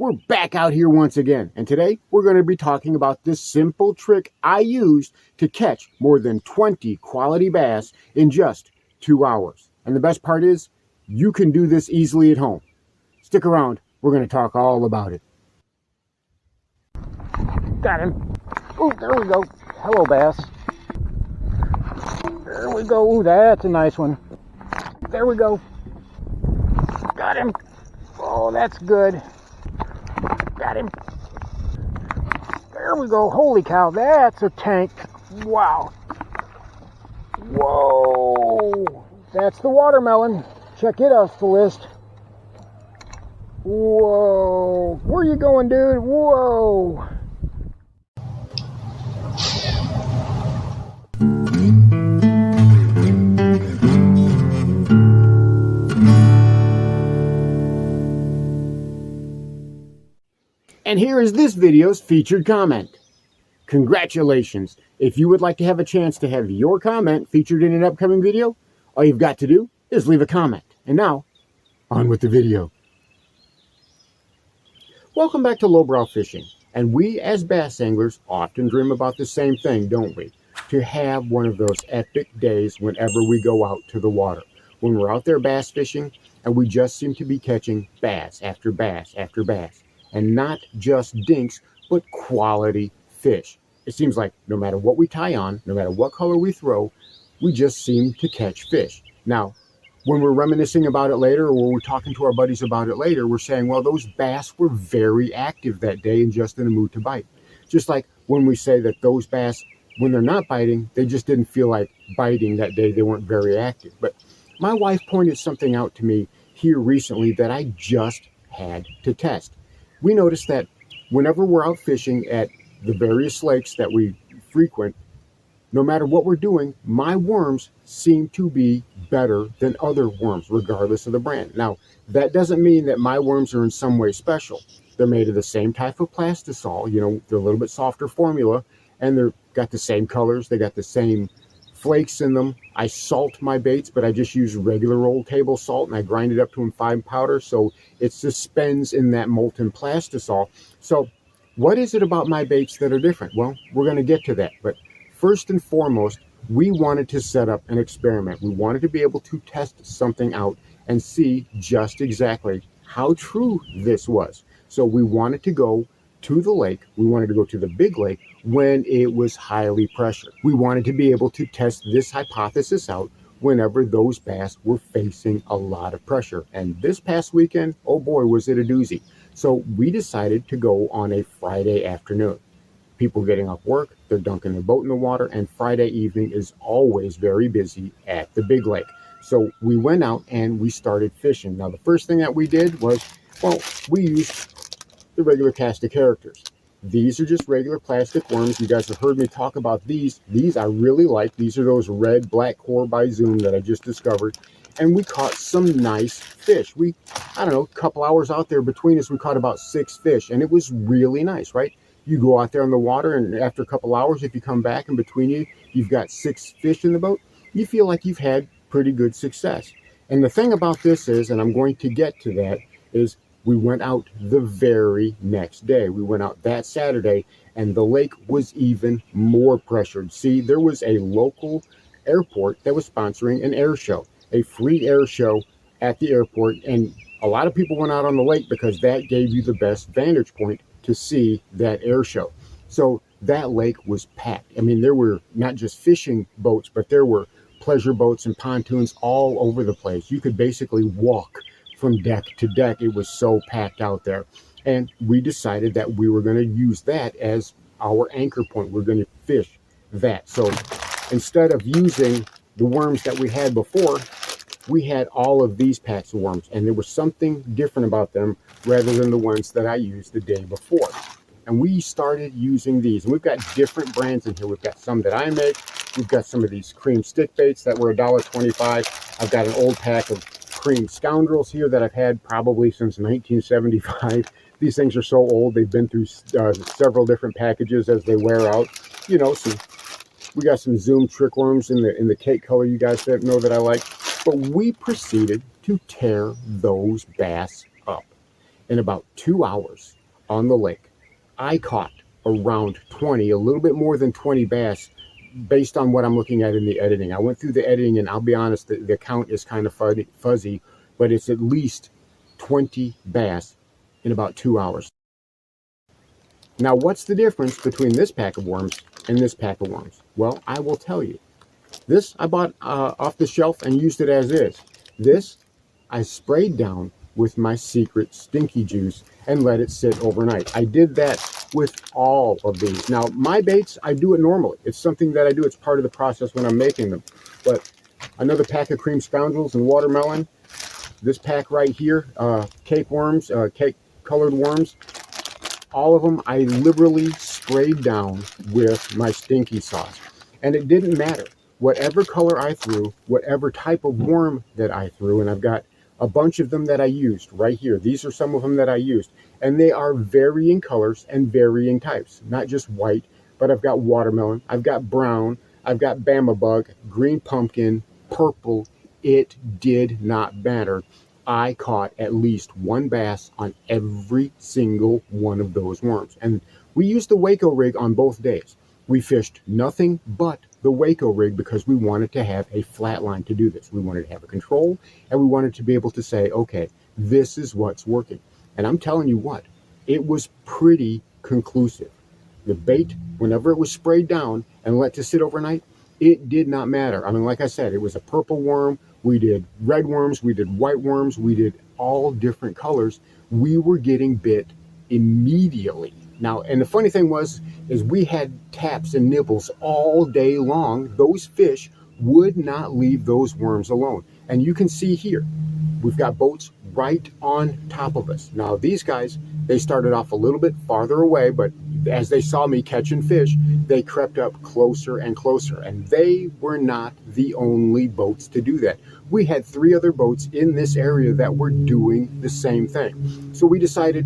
We're back out here once again, and today we're going to be talking about this simple trick I used to catch more than 20 quality bass in just 2 hours. And the best part is, you can do this easily at home. Stick around, we're going to talk all about it. Got him. Oh, there we go. Hello, bass. There we go. Ooh, that's a nice one. There we go. Got him. Oh, that's good. Got him. There we go. Holy cow, that's a tank. Wow. Whoa. That's the watermelon. Check it off the list. Whoa. Where you going, dude? Whoa. And here is this video's featured comment. Congratulations! If you would like to have a chance to have your comment featured in an upcoming video, all you've got to do is leave a comment. And now, on with the video. Welcome back to Lowbrow Fishing. And we as bass anglers often dream about the same thing, don't we? To have one of those epic days whenever we go out to the water. When we're out there bass fishing and we just seem to be catching bass after bass after bass. And not just dinks, but quality fish. It seems like no matter what we tie on, no matter what color we throw, we just seem to catch fish. Now, when we're reminiscing about it later, or when we're talking to our buddies about it later, we're saying, well, those bass were very active that day and just in a mood to bite. Just like when we say that those bass, when they're not biting, they just didn't feel like biting that day. They weren't very active. But my wife pointed something out to me here recently that I just had to test. We noticed that whenever we're out fishing at the various lakes that we frequent, no matter what we're doing, my worms seem to be better than other worms, regardless of the brand. Now, that doesn't mean that my worms are in some way special. They're made of the same type of plastisol, they're a little bit softer formula, and they've got the same colors, they got the same flakes in them. I salt my baits, but I just use regular old table salt and I grind it up to a fine powder so it suspends in that molten plastisol. So what is it about my baits that are different? Well, we're going to get to that. But first and foremost, we wanted to set up an experiment. We wanted to be able to test something out and see just exactly how true this was. So we wanted to go to the lake. We wanted to go to the big lake when it was highly pressured. We wanted to be able to test this hypothesis out whenever those bass were facing a lot of pressure. And this past weekend, oh boy, was it a doozy. So we decided to go on a Friday afternoon. People getting off work, they're dunking their boat in the water, and Friday evening is always very busy at the big lake. So we went out and we started fishing. Now the first thing that we did was, well, we used the regular cast of characters. These are just regular plastic worms. You guys have heard me talk about these. These I really like. These are those red black core by Zoom that I just discovered. And we caught some nice fish. I don't know, a couple hours out there between us, we caught about 6 fish. And it was really nice, right? You go out there in the water and after a couple hours, if you come back and between you, you've got 6 fish in the boat. You feel like you've had pretty good success. And the thing about this is, and I'm going to get to that, is we went out the very next day. We went out that Saturday, and the lake was even more pressured. See, there was a local airport that was sponsoring an air show, a free air show at the airport, and a lot of people went out on the lake because that gave you the best vantage point to see that air show. So that lake was packed. I mean, there were not just fishing boats, but there were pleasure boats and pontoons all over the place. You could basically walk from deck to deck. It was so packed out there. And we decided that we were going to use that as our anchor point. We're going to fish that. So instead of using the worms that we had before, we had all of these packs of worms. And there was something different about them rather than the ones that I used the day before. And we started using these. And we've got different brands in here. We've got some that I make. We've got some of these cream stick baits that were $1.25. I've got an old pack of cream scoundrels here that I've had probably since 1975. These things are so old, they've been through several different packages as they wear out. So we got some Zoom trick worms in the cake color you guys know that I like. But we proceeded to tear those bass up. in about 2 hours on the lake, I caught around 20, a little bit more than 20 bass based on what I'm looking at in the editing. I went through the editing, and I'll be honest, the count is kind of fuzzy, but it's at least 20 bass in about 2 hours. Now, what's the difference between this pack of worms and this pack of worms? Well, I will tell you. This I bought off the shelf and used it as is. This I sprayed down with my secret stinky juice and let it sit overnight. I did that with all of these. Now, my baits, I do it normally. It's something that I do. It's part of the process when I'm making them. But another pack of cream scoundrels and watermelon. This pack right here, cake worms, cake colored worms. All of them I liberally sprayed down with my stinky sauce. And it didn't matter. Whatever color I threw, whatever type of worm that I threw, and I've got a bunch of them that I used right here. These are some of them that I used. And they are varying colors and varying types. Not just white, but I've got watermelon, I've got brown, I've got Bama bug, green pumpkin, purple. It did not matter. I caught at least one bass on every single one of those worms. And we used the Waco rig on both days. We fished nothing but the Waco rig because we wanted to have a flat line to do this. We wanted to have a control, and we wanted to be able to say, okay, this is what's working. And I'm telling you what, it was pretty conclusive. The bait, whenever it was sprayed down and let to sit overnight, it did not matter. I mean, like I said, it was a purple worm. We did red worms. We did white worms. We did all different colors. We were getting bit immediately. Now, and the funny thing is we had taps and nibbles all day long. Those fish would not leave those worms alone. And you can see here, we've got boats right on top of us. Now, these guys, they started off a little bit farther away, but as they saw me catching fish, they crept up closer and closer. And they were not the only boats to do that. We had 3 other boats in this area that were doing the same thing. So we decided,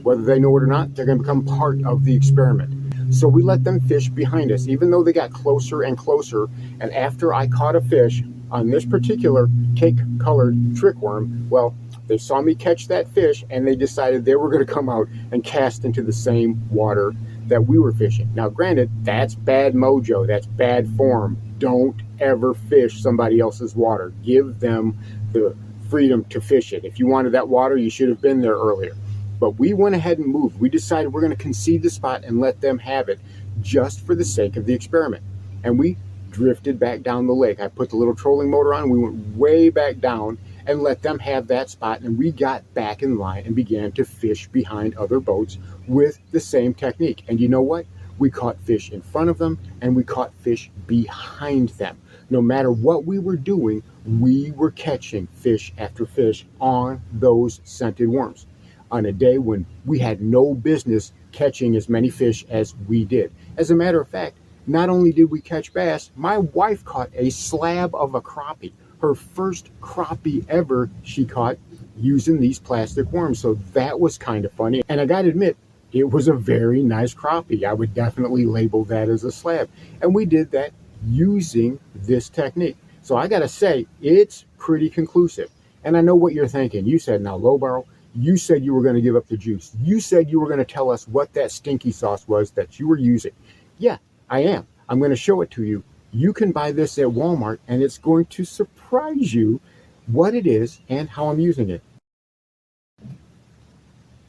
whether they know it or not, they're going to become part of the experiment. So we let them fish behind us, even though they got closer and closer. And after I caught a fish on this particular cake-colored trick worm, well, they saw me catch that fish, and they decided they were going to come out and cast into the same water that we were fishing. Now, granted, that's bad mojo. That's bad form. Don't ever fish somebody else's water. Give them the freedom to fish it. If you wanted that water, you should have been there earlier. But we went ahead and moved. We decided we're going to concede the spot and let them have it just for the sake of the experiment. And we drifted back down the lake. I put the little trolling motor on. We went way back down and let them have that spot. And we got back in line and began to fish behind other boats with the same technique. And you know what? We caught fish in front of them, and we caught fish behind them. No matter what we were doing, we were catching fish after fish on those scented worms on a day when we had no business catching as many fish as we did. As a matter of fact, not only did we catch bass, my wife caught a slab of a crappie. Her first crappie ever she caught using these plastic worms. So that was kind of funny. And I got to admit, it was a very nice crappie. I would definitely label that as a slab. And we did that using this technique. So I got to say, it's pretty conclusive. And I know what you're thinking. You said, now, low barrel, you said you were going to give up the juice. You said you were going to tell us what that stinky sauce was that you were using. Yeah, I am. I'm going to show it to you. You can buy this at Walmart, and it's going to surprise you what it is and how I'm using it.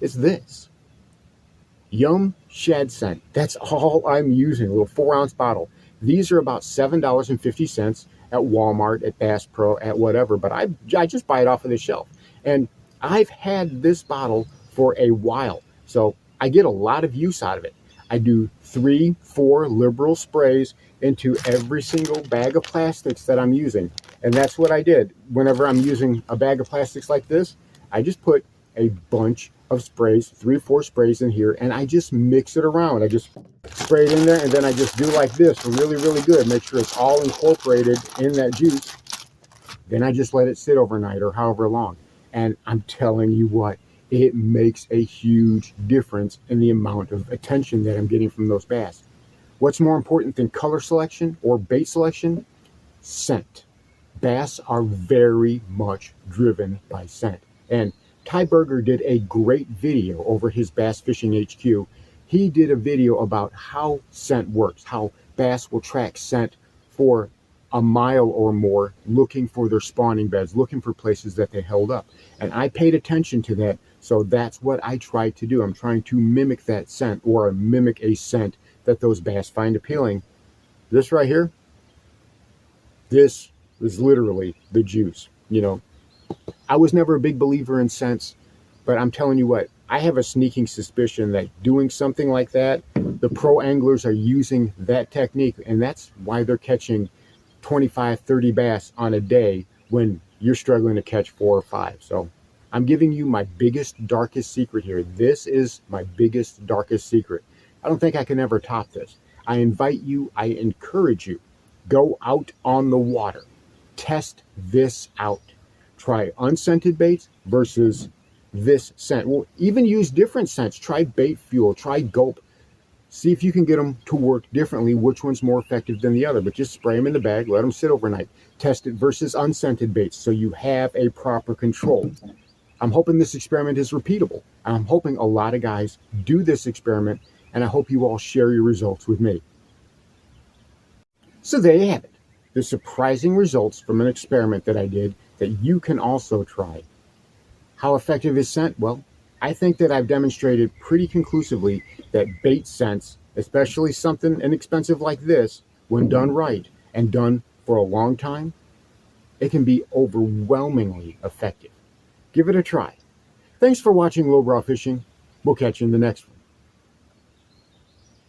It's this. Yum Shad Scent. That's all I'm using, a little 4-ounce bottle. These are about $7.50 at Walmart, at Bass Pro, at whatever, but I just buy it off of the shelf. And I've had this bottle for a while, so I get a lot of use out of it. I do 3-4 liberal sprays into every single bag of plastics that I'm using. And that's what I did. Whenever I'm using a bag of plastics like this, I just put a bunch of sprays, 3-4 sprays in here, and I just mix it around. I just spray it in there, and then I just do like this really, really good. Make sure it's all incorporated in that juice. Then I just let it sit overnight or however long. And I'm telling you what, it makes a huge difference in the amount of attention that I'm getting from those bass. What's more important than color selection or bait selection? Scent. Bass are very much driven by scent. And Ty Berger did a great video over his Bass Fishing HQ. He did a video about how scent works, how bass will track scent for a mile or more, looking for their spawning beds, looking for places that they held up. And I paid attention to that, so that's what I tried to do. I'm trying to mimic that scent, or mimic a scent that those bass find appealing. This right here, this is literally the juice. You know, I was never a big believer in scents, but I'm telling you what, I have a sneaking suspicion that doing something like that, the pro anglers are using that technique, and that's why they're catching 25, 30 bass on a day when you're struggling to catch 4 or 5. So I'm giving you my biggest, darkest secret here. This is my biggest, darkest secret. I don't think I can ever top this. I invite you, I encourage you, go out on the water. Test this out. Try unscented baits versus this scent. Well, even use different scents. Try bait fuel, try gulp. See if you can get them to work differently, which one's more effective than the other. But just spray them in the bag, let them sit overnight. Test it versus unscented baits so you have a proper control. I'm hoping this experiment is repeatable. I'm hoping a lot of guys do this experiment, and I hope you all share your results with me. So there you have it. The surprising results from an experiment that I did that you can also try. How effective is scent? Well, I think that I've demonstrated pretty conclusively that bait scents, especially something inexpensive like this, when done right and done for a long time, it can be overwhelmingly effective. Give it a try. Thanks for watching Lowbrow Fishing. We'll catch you in the next one.